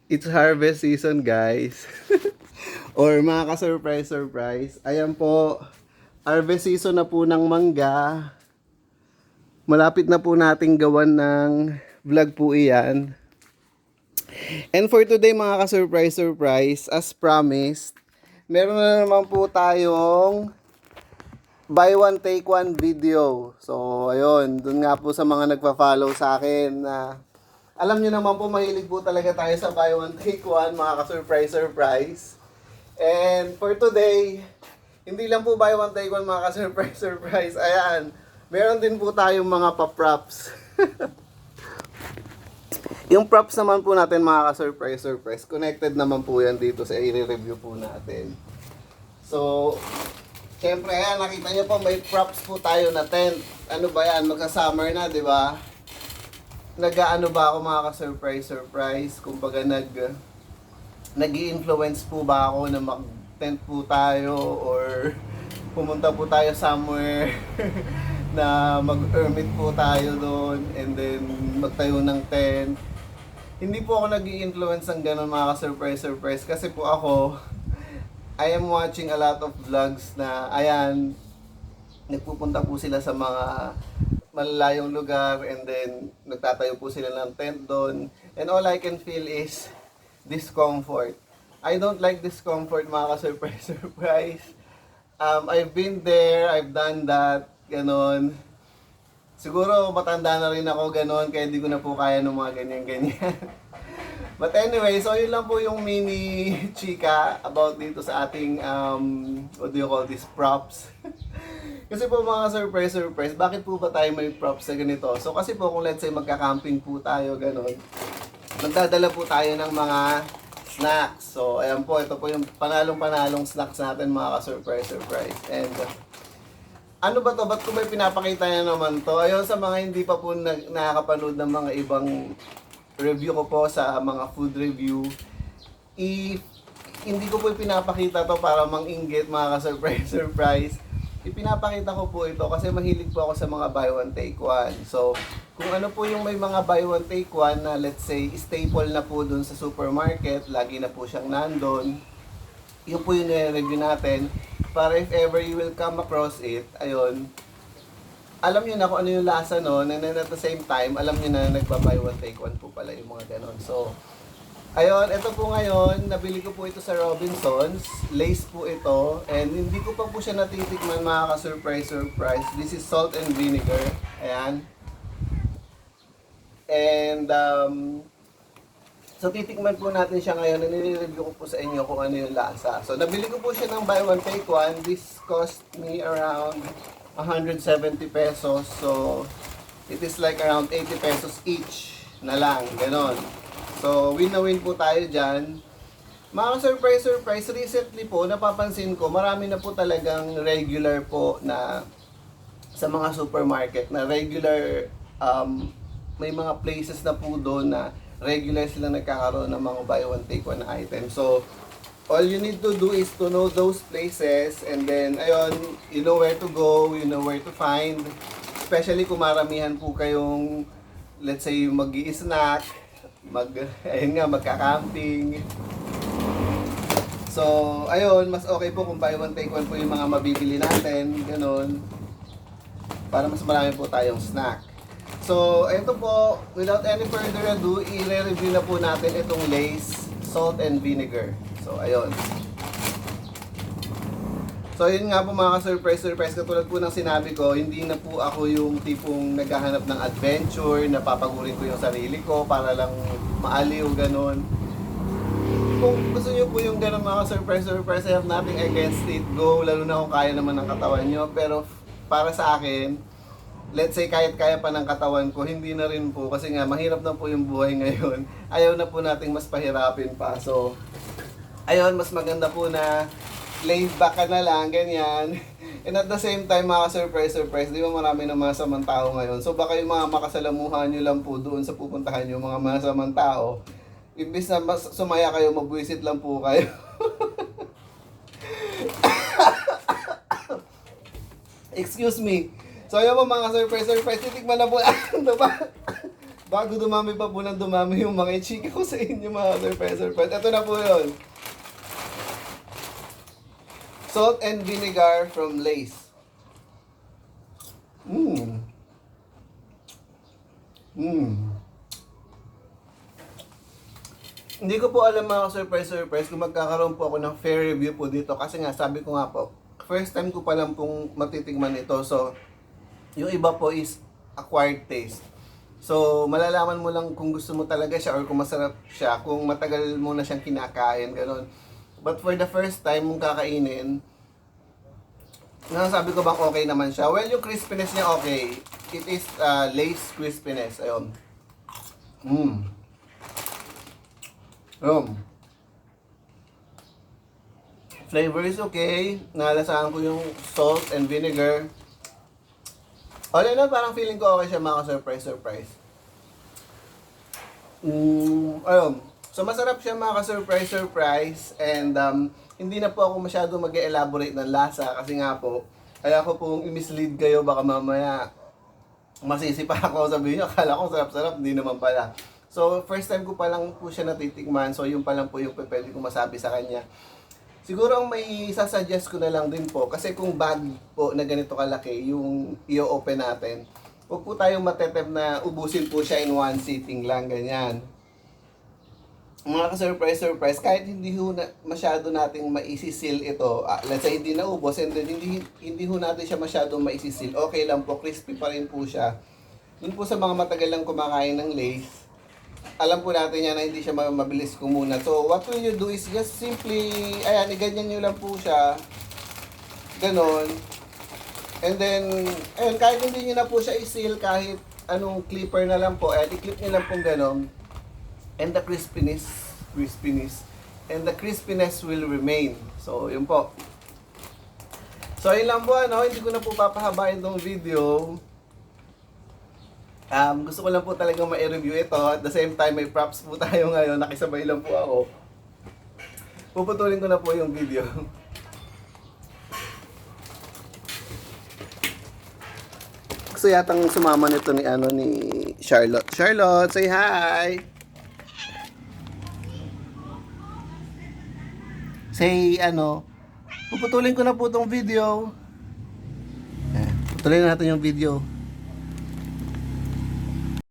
It's harvest season, guys. Or mga ka-surprise. Ayan po, harvest season na po ng mangga. Malapit na po nating gawan ng vlog po iyan. And for today mga ka-surprise, as promised, meron na naman po tayong buy one take one video. So ayun, dun nga po sa mga nagpa-follow sa akin na alam niyo naman po mahilig po talaga tayo sa buy one take one mga ka-surprise. And for today, hindi lang po buy one take one mga ka-surprise. Ayan, meron din po tayong mga pa-props. Yung props naman po natin mga ka-surprise, connected naman po yan dito sa i-review po natin. So, syempre ayan, nakita nyo po may props po tayo na tent. Ano ba yan? Magka-summer na, di ba? Nag-ano ba ako mga ka-surprise? Kumbaga nag-i-influence po ba ako na mag-tent po tayo or pumunta po tayo somewhere na mag-hermit po tayo doon and then magtayo ng tent. Hindi po ako nag-i-influence ng ganun mga ka-surprise kasi po ako I am watching a lot of vlogs na ayan nagpupunta po sila sa mga malalayong lugar and then nagtatayo po sila ng tent doon and all I can feel is discomfort. I don't like discomfort mga ka-surprise. I've been there, I've done that, ganon. Siguro matanda na rin ako ganon, kaya di ko na po kaya ng mga ganyan-ganyan. But anyway, so yun lang po yung mini chika about dito sa ating, what do you call this, props. Kasi po mga surprise, bakit po ba tayo may props sa ganito? So kasi po kung let's say magka-camping po tayo, ganon, magdadala po tayo ng mga snacks. So ayan po, ito po yung panalong-panalong snacks natin mga ka-surprise. And ano ba to? Ba't ko may pinapakita niya naman to? Ayun, sa mga hindi pa po nakakapanood ng mga ibang review ko po sa mga food review, hindi ko po pinapakita to para mang-inggit mga ka-surprise. Ipinapakita ko po ito kasi mahilig po ako sa mga buy one take one. So, kung ano po yung may mga buy one take one na let's say staple na po dun sa supermarket, lagi na po siyang nandun, yun po yung nire-review natin para if ever you will come across it, ayun, alam nyo na kung ano yung lasa nun, and then at the same time, alam nyo na nagba-buy one take one po pala yung mga ganon. So, ayun, ito po ngayon, nabili ko po ito sa Robinsons, Lace po ito, and hindi ko pa po siya natitikman mga ka-surprise. This is salt and vinegar, ayan. And, so titikman po natin siya ngayon, and nire-review ko po sa inyo kung ano yung lasa. So nabili ko po siya ng buy one take one. This cost me around 170 pesos. So it is like around 80 pesos each na lang, ganon. So win na win po tayo dyan. Mga surprise, recently po napapansin ko marami na po talagang regular po na sa mga supermarket na regular, may mga places na po doon na regular silang nagkakaroon ng mga buy one take one item. So, all you need to do is to know those places and then, ayun, you know where to go, you know where to find. Especially kung maramihan po kayong, let's say, mag-i-snack, ayun nga, magka-camping. So, ayun, mas okay po kung buy one take one po yung mga mabibili natin, ganun. Para mas marami po tayong snack. So, ito po, without any further ado, i-review na po natin itong Lace Salt and Vinegar. So, ayun. So, yun nga po mga ka-surprise. Katulad po ng sinabi ko, hindi na po ako yung tipong naghahanap ng adventure, na papagurin ko yung sarili ko para lang maaliw, ganun. Kung gusto nyo po yung ganun mga ka-surprise, I have nothing against it. Go, lalo na kung kaya naman ng katawan nyo. Pero, para sa akin, let's say kahit kaya pa ng katawan ko, hindi na rin po kasi nga mahirap na po yung buhay ngayon. Ayaw na po nating mas pahirapin pa. So, ayun, mas maganda po na laid back ka na lang, ganyan. And at the same time, mga surprise, di ba marami na masamang tao ngayon. So, baka yung mga makasalamuhan nyo lang po doon sa pupuntahan nyo, mga masamang tao, imbis na mas sumaya kayo, mabwisit lang po kayo. Excuse me. So, ayun po mga surprise, titikman na po. Ano ba? bago dumami pa po ng dumami yung mga chika ko sa inyo mga surprise. Ito na po yun. Salt and vinegar from Lay's. Mmm. Hindi ko po alam mga surprise kung magkakaroon po ako ng fair review po dito kasi nga sabi ko nga po, first time ko pa lang pong matitigman ito. So, yung iba po is acquired taste. So, malalaman mo lang kung gusto mo talaga siya or kung masarap siya, kung matagal mo na siyang kinakain, gano'n. But for the first time mong kakainin, nasasabi ko bang okay naman siya? Well, yung crispiness niya okay. It is Lay's crispiness. Ayun. Flavor is okay. Nalasahan ko yung salt and vinegar. All in all, parang feeling ko okay siya mga surprise. Ayun. So, masarap siya mga surprise. And, hindi na po ako masyado mag-elaborate ng lasa kasi nga po, kaya ko pong i-mislead kayo, baka mamaya masisipa ako, sabihin nyo, akala ko sarap-sarap, hindi naman pala. So, first time ko pa lang po siya natitikman, so yun pa lang po yung pwede ko masabi sa kanya. Siguro ang may sasuggest ko na lang din po, kasi kung bag po na ganito kalaki, yung i-open natin, huwag po tayong matetempt na ubusin po siya in one sitting lang, ganyan. Mga ka-surprise, kahit hindi ho na, masyado nating maisisil ito, let's say hindi naubos, and then hindi ho natin siya masyadong maisisil, okay lang po, crispy pa rin po siya. Dun po sa mga matagal lang kumakain ng Lay's, alam po natin yan na hindi siya mabilis kumunat. So, what will you do is just simply, ayan, iganyan nyo lang po siya, ganon. And then, ayan, kahit hindi nyo na po siya isil, kahit anong clipper na lang po, ayan, i-clip nyo lang po ganon. And the crispiness will remain. So, yun po. So, yun lang po, hindi ko na po papahabain tong video. Gusto ko lang po talagang ma-review ito. At the same time, may props po tayo ngayon. Nakisabay lang po ako. Puputulin ko na po yung video. Gusto yatang sumama nito ni Charlotte. Charlotte, say hi! Say, puputulin ko na po tong video. Putulin natin yung video.